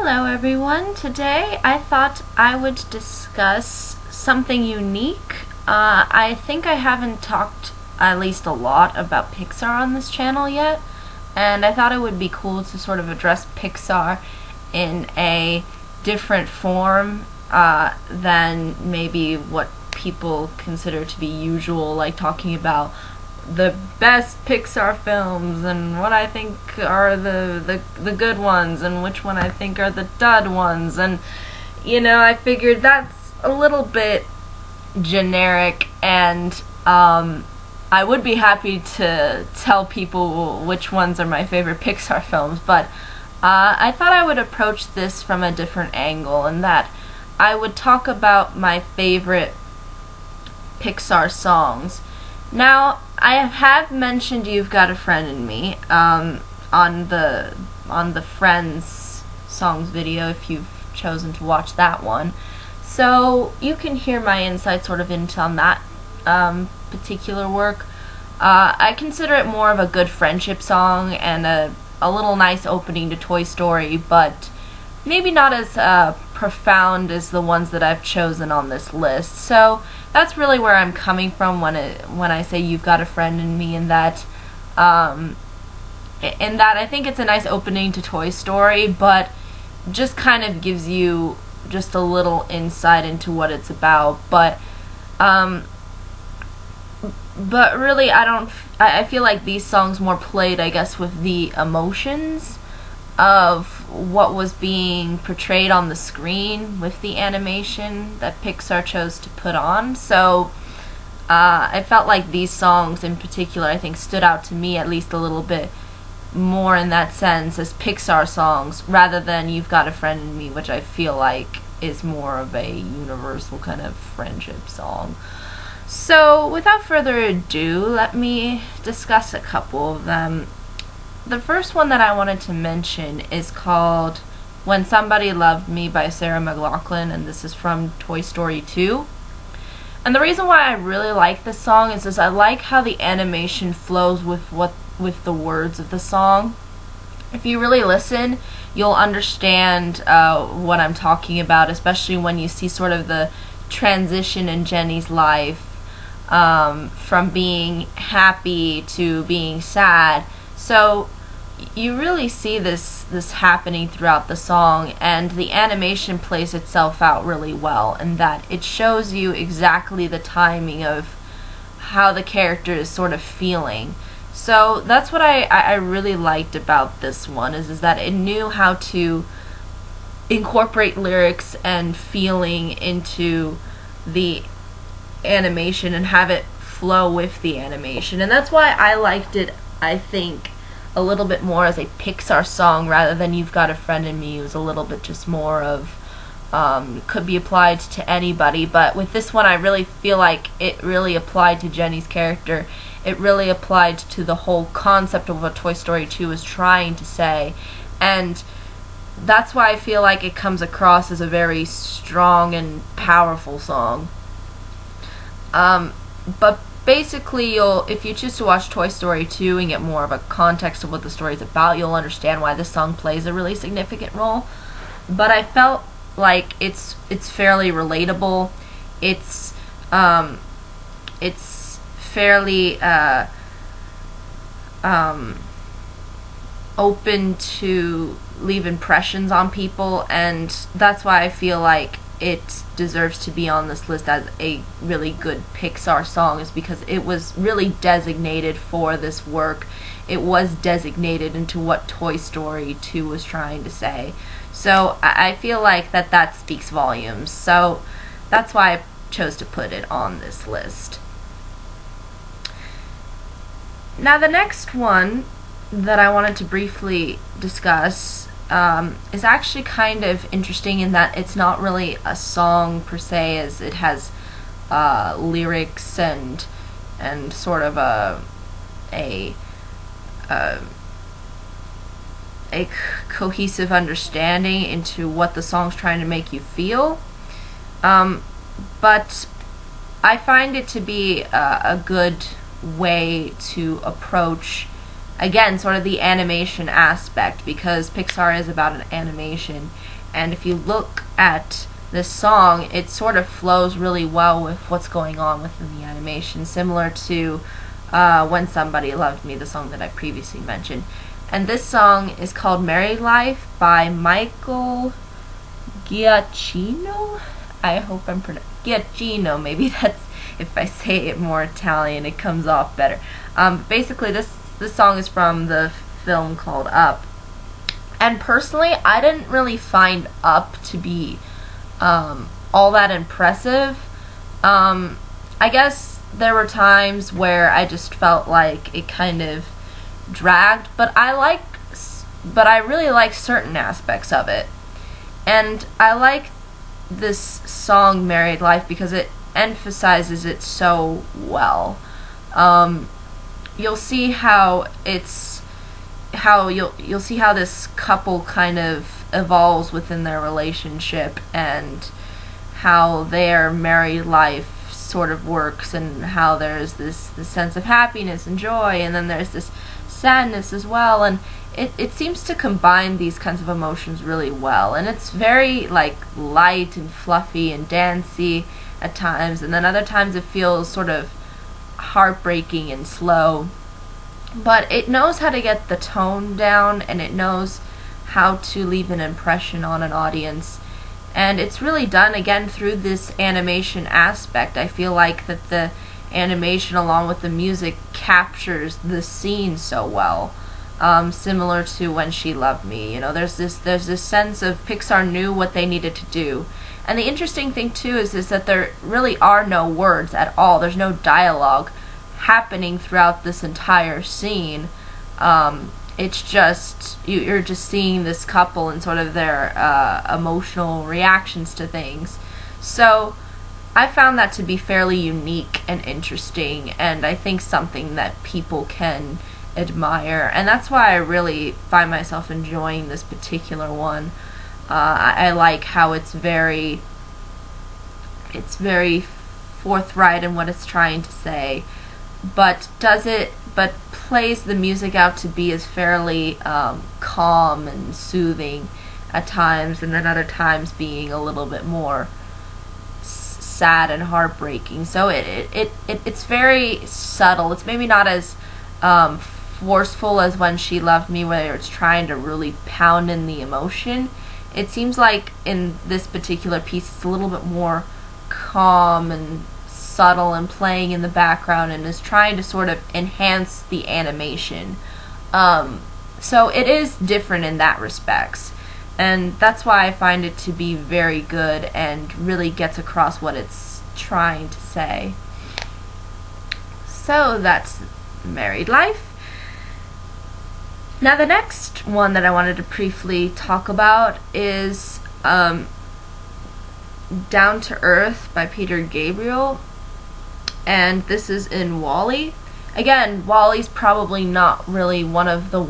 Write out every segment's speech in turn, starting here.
Hello everyone. Today I thought I would discuss something unique. I think I haven't talked at least a lot about Pixar on this channel yet, and I thought it would be cool to sort of address Pixar in a different form than maybe what people consider to be usual, like talking about the best Pixar films and what I think are the good ones and which one I think are the dud ones. And I figured that's a little bit generic, and I would be happy to tell people which ones are my favorite Pixar films, but I thought I would approach this from a different angle, and that I would talk about my favorite Pixar songs. Now, I have mentioned You've Got a Friend in Me on the Friends songs video, if you've chosen to watch that one. So you can hear my insight sort of into on that particular work. I consider it more of a good friendship song and a little nice opening to Toy Story, but maybe not as profound as the ones that I've chosen on this list. So that's really where I'm coming from when I say You've Got a Friend in Me, in that I think it's a nice opening to Toy Story, but just kind of gives you just a little insight into what it's about. But really, I feel like these songs more played, I guess, with the emotions of what was being portrayed on the screen with the animation that Pixar chose to put on. So I felt like these songs in particular, I think, stood out to me at least a little bit more in that sense as Pixar songs, rather than You've Got a Friend in Me, which I feel like is more of a universal kind of friendship song. So without further ado, let me discuss a couple of them. The first one that I wanted to mention is called When Somebody Loved Me by Sarah McLachlan, and this is from Toy Story 2. And the reason why I really like this song is I like how the animation flows with the words of the song. If you really listen, you'll understand what I'm talking about, especially when you see sort of the transition in Jenny's life from being happy to being sad. So you really see this happening throughout the song, and the animation plays itself out really well in that it shows you exactly the timing of how the character is sort of feeling. So that's what I really liked about this one, is that it knew how to incorporate lyrics and feeling into the animation and have it flow with the animation. And that's why I liked it, I think, a little bit more as a Pixar song rather than You've Got a Friend in Me. It was a little bit just more of could be applied to anybody, but with this one I really feel like it really applied to Jenny's character. It really applied to the whole concept of what Toy Story 2 is trying to say, and that's why I feel like it comes across as a very strong and powerful song. But basically, if you choose to watch Toy Story 2 and get more of a context of what the story is about, you'll understand why this song plays a really significant role. But I felt like it's fairly relatable. It's fairly open to leave impressions on people, and that's why I feel like it deserves to be on this list as a really good Pixar song, is because it was really designated for this work. It was designated into what Toy Story 2 was trying to say. So I feel like that speaks volumes. So that's why I chose to put it on this list. Now the next one that I wanted to briefly discuss is actually kind of interesting in that it's not really a song per se, as it has lyrics and sort of a cohesive understanding into what the song's trying to make you feel. But I find it to be a good way to approach again, sort of the animation aspect, because Pixar is about an animation. And if you look at this song, it sort of flows really well with what's going on within the animation, similar to When Somebody Loved Me, the song that I previously mentioned. And this song is called Married Life by Michael Giacchino. I hope I'm pronouncing Giacchino. Maybe that's, if I say it more Italian, it comes off better. Basically, this song is from the film called Up. And personally, I didn't really find Up to be all that impressive. I guess there were times where I just felt like it kind of dragged, but I really like certain aspects of it. And I like this song Married Life because it emphasizes it so well. You'll see how you'll see how this couple kind of evolves within their relationship, and how their married life sort of works, and how there's this sense of happiness and joy, and then there's this sadness as well, and it seems to combine these kinds of emotions really well. And it's very like light and fluffy and dancey at times, and then other times it feels sort of heartbreaking and slow. But it knows how to get the tone down, and it knows how to leave an impression on an audience. And it's really done, again, through this animation aspect. I feel like that the animation along with the music captures the scene so well. Similar to When She Loved Me. You know, there's this sense of Pixar knew what they needed to do. And the interesting thing too is that there really are no words at all. There's no dialogue happening throughout this entire scene. It's just you're just seeing this couple and sort of their emotional reactions to things. So I found that to be fairly unique and interesting, and I think something that people can admire, and that's why I really find myself enjoying this particular one. I like how it's very forthright in what it's trying to say, but plays the music out to be as fairly calm and soothing at times, and then other times being a little bit more sad and heartbreaking. So it's very subtle. It's maybe not as forceful as When She Loved Me, where it's trying to really pound in the emotion. It seems like in this particular piece it's a little bit more calm and subtle and playing in the background, and is trying to sort of enhance the animation. So it is different in that respects, and that's why I find it to be very good and really gets across what it's trying to say. So that's Married Life. Now the next one that I wanted to briefly talk about is Down to Earth by Peter Gabriel, and this is in WALL-E. Again, WALL-E's probably not really one of the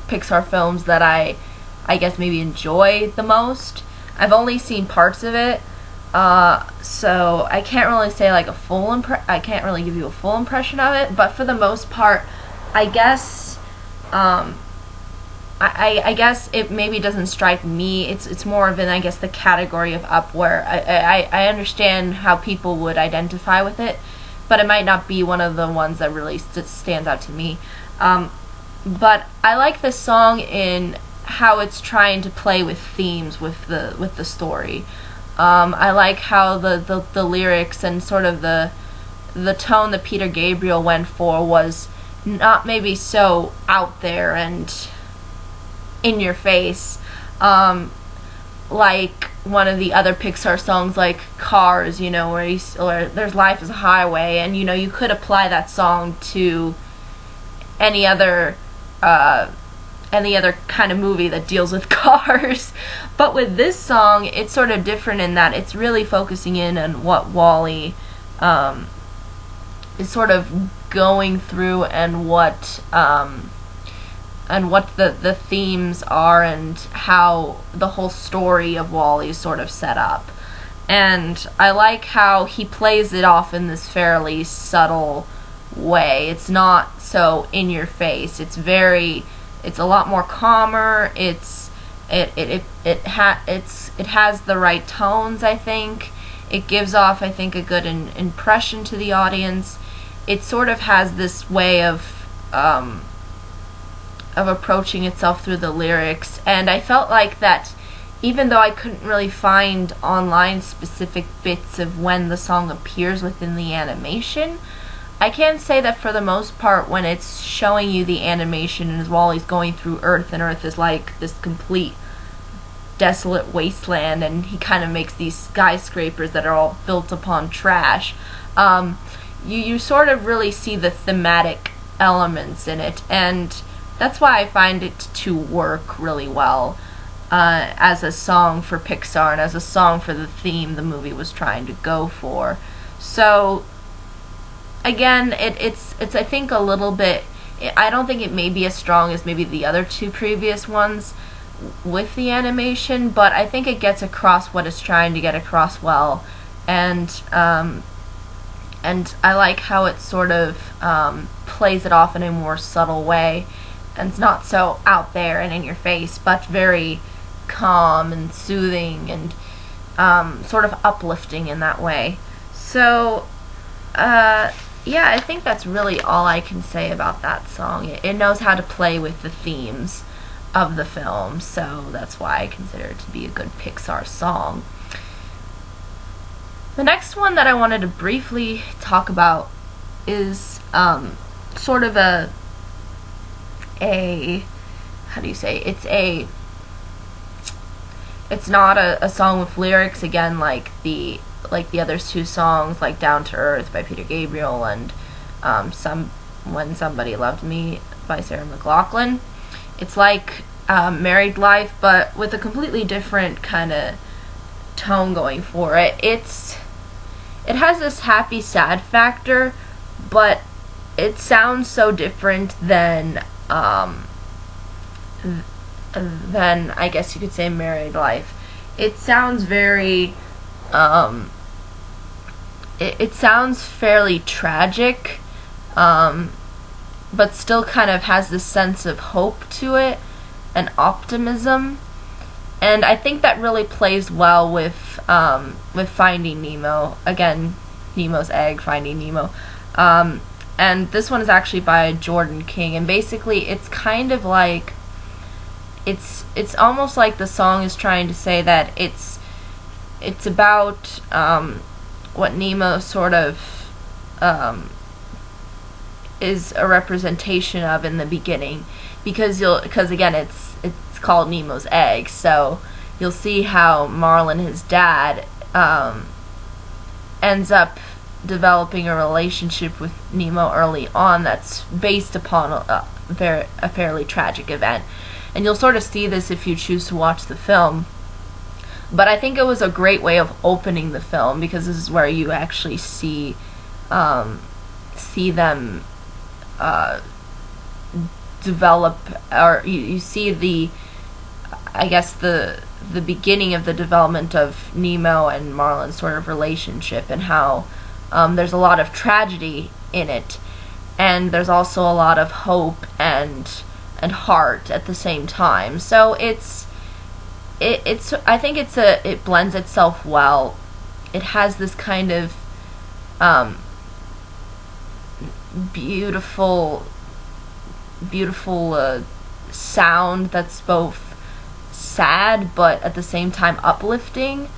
Pixar films that I guess maybe enjoy the most. I've only seen parts of it, so I can't really say like I can't really give you a full impression of it. But for the most part, I guess I guess it maybe doesn't strike me. It's more of in, I guess, the category of Up, where I understand how people would identify with it, but it might not be one of the ones that really stands out to me. But I like this song in how it's trying to play with themes with the story. I like how the lyrics and sort of the tone that Peter Gabriel went for was not maybe so out there and in your face, like one of the other Pixar songs like Cars, you know, where there's Life is a Highway, and you know, you could apply that song to any other kind of movie that deals with cars. But with this song, it's sort of different in that it's really focusing in on what WALL-E is sort of going through, and what the themes are, and how the whole story of WALL-E is sort of set up. And I like how he plays it off in this fairly subtle way. It's not so in your face. It's a lot more calmer. It has the right tones, I think. It gives off, I think, a good impression to the audience. It sort of has this way of approaching itself through the lyrics, and I felt like that even though I couldn't really find online specific bits of when the song appears within the animation, I can say that for the most part, when it's showing you the animation and as Wally's going through Earth, and Earth is like this complete desolate wasteland, and he kind of makes these skyscrapers that are all built upon trash, you sort of really see the thematic elements in it, and that's why I find it to work really well as a song for Pixar and as a song for the theme the movie was trying to go for. So again, it's I think a little bit, I don't think it may be as strong as maybe the other two previous ones with the animation, but I think it gets across what it's trying to get across well, and I like how it sort of plays it off in a more subtle way, and it's not so out there and in your face, but very calm and soothing and sort of uplifting in that way. So yeah, I think that's really all I can say about that song. It knows how to play with the themes of the film, so that's why I consider it to be a good Pixar song. The next one that I wanted to briefly talk about is sort of a how do you say, it's not a song with lyrics, again, like the other two songs, like Down to Earth by Peter Gabriel and When Somebody Loved Me by Sarah McLachlan. It's like Married Life, but with a completely different kind of tone going for it. It has this happy sad factor, but it sounds so different than I guess you could say Married Life. It sounds very it sounds fairly tragic, but still kind of has this sense of hope to it and optimism, and I think that really plays well with Finding Nemo. Again, Nemo's egg, Finding Nemo, and this one is actually by Jordan King, and basically it's kind of like it's almost like the song is trying to say that it's about what Nemo sort of is a representation of in the beginning, because again it's called Nemo's egg, so you'll see how Marlin, his dad, ends up developing a relationship with Nemo early on that's based upon a fairly tragic event, and you'll sort of see this if you choose to watch the film. But I think it was a great way of opening the film, because this is where you actually see them develop, or you see the beginning of the development of Nemo and Marlin's sort of relationship, and how there's a lot of tragedy in it, and there's also a lot of hope and heart at the same time. So I think it blends itself well. It has this kind of beautiful sound that's both sad but at the same time uplifting.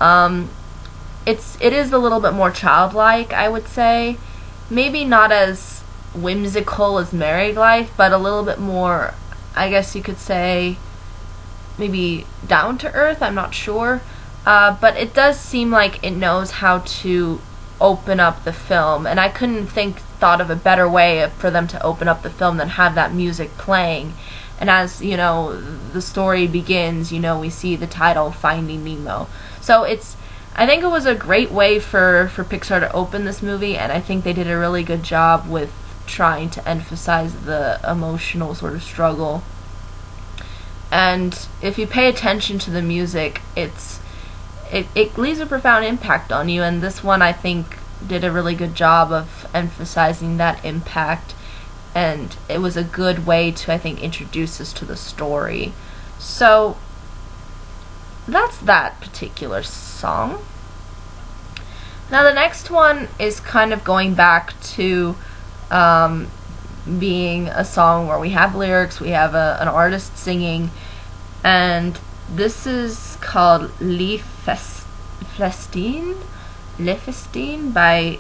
It is a little bit more childlike, I would say. Maybe not as whimsical as Married Life, but a little bit more, I guess you could say, maybe down to earth. I'm not sure, but it does seem like it knows how to open up the film, and I couldn't thought of a better way for them to open up the film than have that music playing. And as you know, the story begins, we see the title Finding Nemo. So I think it was a great way for Pixar to open this movie, and I think they did a really good job with trying to emphasize the emotional sort of struggle. And if you pay attention to the music, it leaves a profound impact on you, and this one I think did a really good job of emphasizing that impact. and it was a good way to, I think, introduce us to the story. So that's that particular song. Now the next one is kind of going back to being a song where we have lyrics, we have an artist singing, and this is called Festin by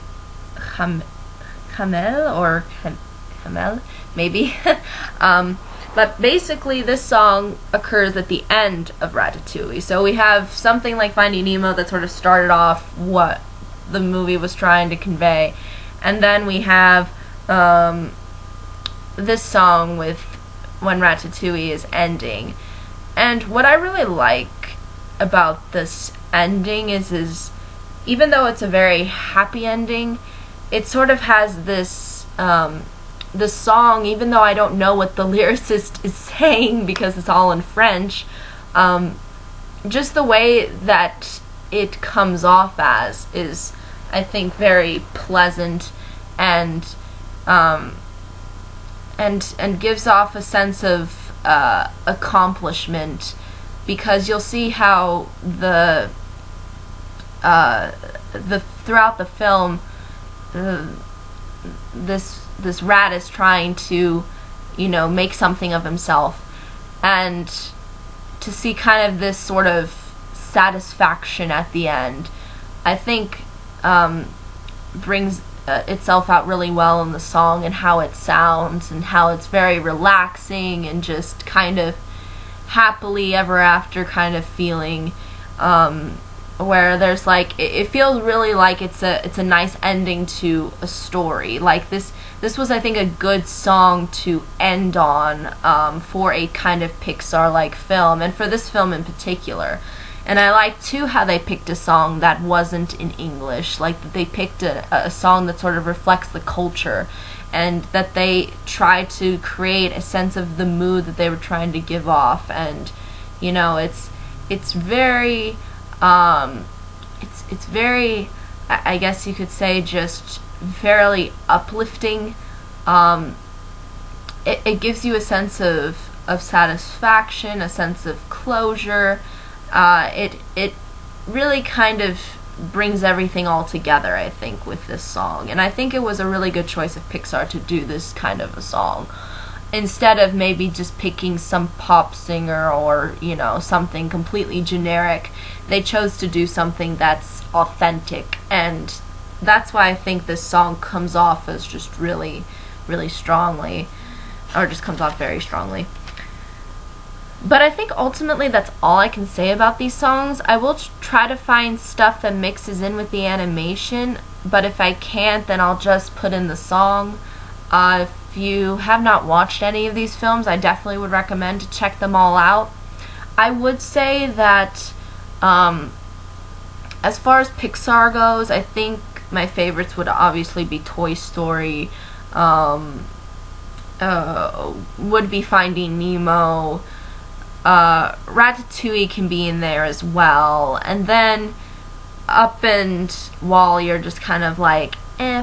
Camille or Camille, maybe. But basically this song occurs at the end of Ratatouille. So we have something like Finding Nemo that sort of started off what the movie was trying to convey, and then we have this song with when Ratatouille is ending. And what I really like about this ending is even though it's a very happy ending, it sort of has this the song, even though I don't know what the lyricist is saying because it's all in French, just the way that it comes off as is, I think, very pleasant and gives off a sense of accomplishment, because you'll see how the throughout the film this rat is trying to, make something of himself, and to see kind of this sort of satisfaction at the end, I think brings itself out really well in the song, and how it sounds and how it's very relaxing and just kind of happily ever after kind of feeling, where there's like it feels really like it's a nice ending to a story. Like this was, I think, a good song to end on for a kind of Pixar-like film, and for this film in particular. And I like too how they picked a song that wasn't in English, like that they picked a song that sort of reflects the culture, and that they tried to create a sense of the mood that they were trying to give off. And it's very it's very, I guess you could say, just fairly uplifting. It gives you a sense of satisfaction, a sense of closure. It really kind of brings everything all together, I think, with this song. And I think it was a really good choice of Pixar to do this kind of a song, instead of maybe just picking some pop singer or, something completely generic. They chose to do something that's authentic, and that's why I think this song comes off as just really, really strongly, or just comes off very strongly. But I think ultimately that's all I can say about these songs. I will try to find stuff that mixes in with the animation, but if I can't, then I'll just put in the song. If you have not watched any of these films, I definitely would recommend to check them all out. I would say that as far as Pixar goes, I think my favorites would obviously be Toy Story, would be Finding Nemo, Ratatouille can be in there as well, and then Up and Wall-E are just kind of like,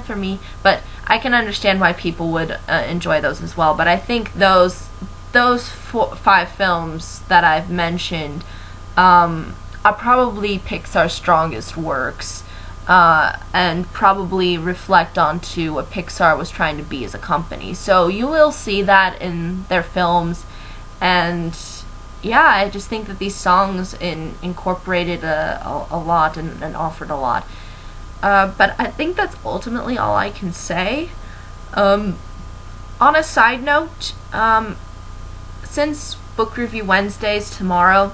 for me, but I can understand why people would enjoy those as well. But I think those 5 films that I've mentioned are probably Pixar's strongest works, and probably reflect onto what Pixar was trying to be as a company. So you will see that in their films, and yeah, I just think that these songs incorporated a lot and offered a lot. But I think that's ultimately all I can say. On a side note, since Book Review Wednesday's tomorrow,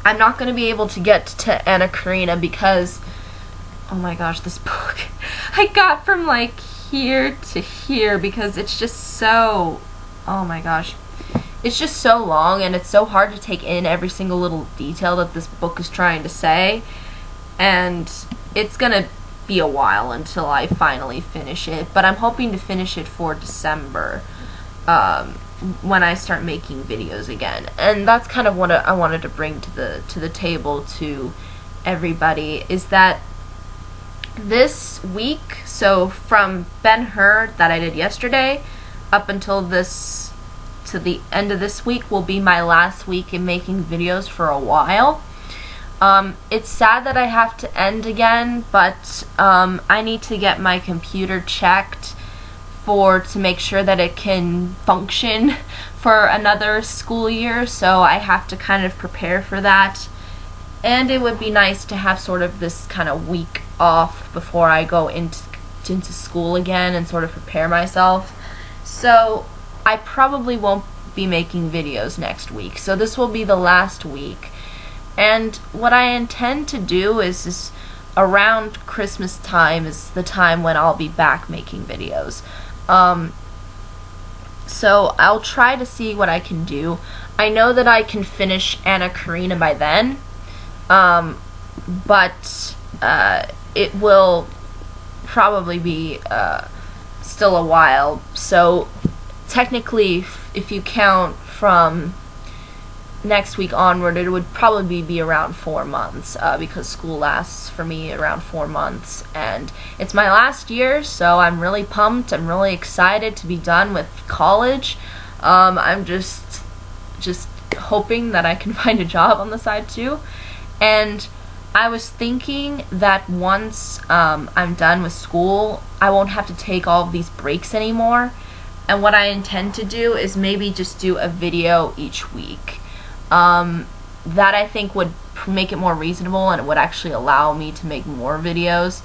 I'm not going to be able to get to Anna Karenina because, oh my gosh, this book I got from like here to here, because it's just so, oh my gosh, it's just so long, and it's so hard to take in every single little detail that this book is trying to say, and it's gonna be a while until I finally finish it, but I'm hoping to finish it for December, when I start making videos again. And that's kind of what I wanted to bring to the table to everybody, is that this week, so from Ben-Hur that I did yesterday, up until this, to the end of this week, will be my last week in making videos for a while. It's sad that I have to end again, but I need to get my computer checked to make sure that it can function for another school year, so I have to kind of prepare for that. And it would be nice to have sort of this kind of week off before I go into school again and sort of prepare myself. So I probably won't be making videos next week, so this will be the last week. And what I intend to do is around Christmas time is the time when I'll be back making videos. So I'll try to see what I can do. I know that I can finish Anna Karina by then, but it will probably be still a while. So technically, if you count from next week onward, it would probably be around 4 months, because school lasts for me around 4 months, and it's my last year, so I'm really pumped. I'm really excited to be done with college. I'm just hoping that I can find a job on the side too. And I was thinking that once I'm done with school, I won't have to take all of these breaks anymore, and what I intend to do is maybe just do a video each week. That I think would make it more reasonable, and it would actually allow me to make more videos,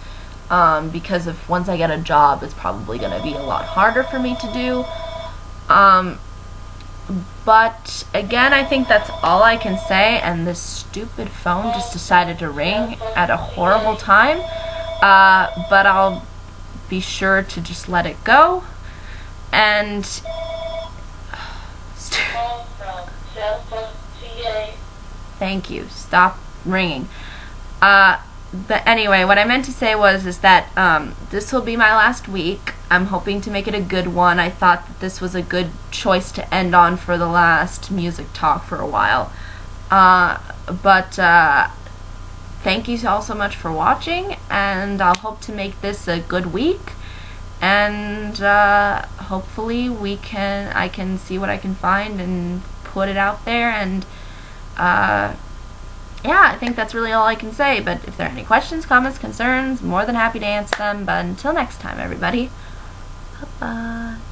because once I get a job, it's probably going to be a lot harder for me to do. But again, I think that's all I can say, and this stupid phone just decided to ring at a horrible time, but I'll be sure to just let it go. And thank you. Stop ringing. But anyway, what I meant to say is that this will be my last week. I'm hoping to make it a good one. I thought that this was a good choice to end on for the last music talk for a while. But thank you all so much for watching, and I'll hope to make this a good week. And hopefully I can see what I can find and put it out there. And yeah, I think that's really all I can say. But if there are any questions, comments, concerns, more than happy to answer them. But until next time, everybody, bye-bye.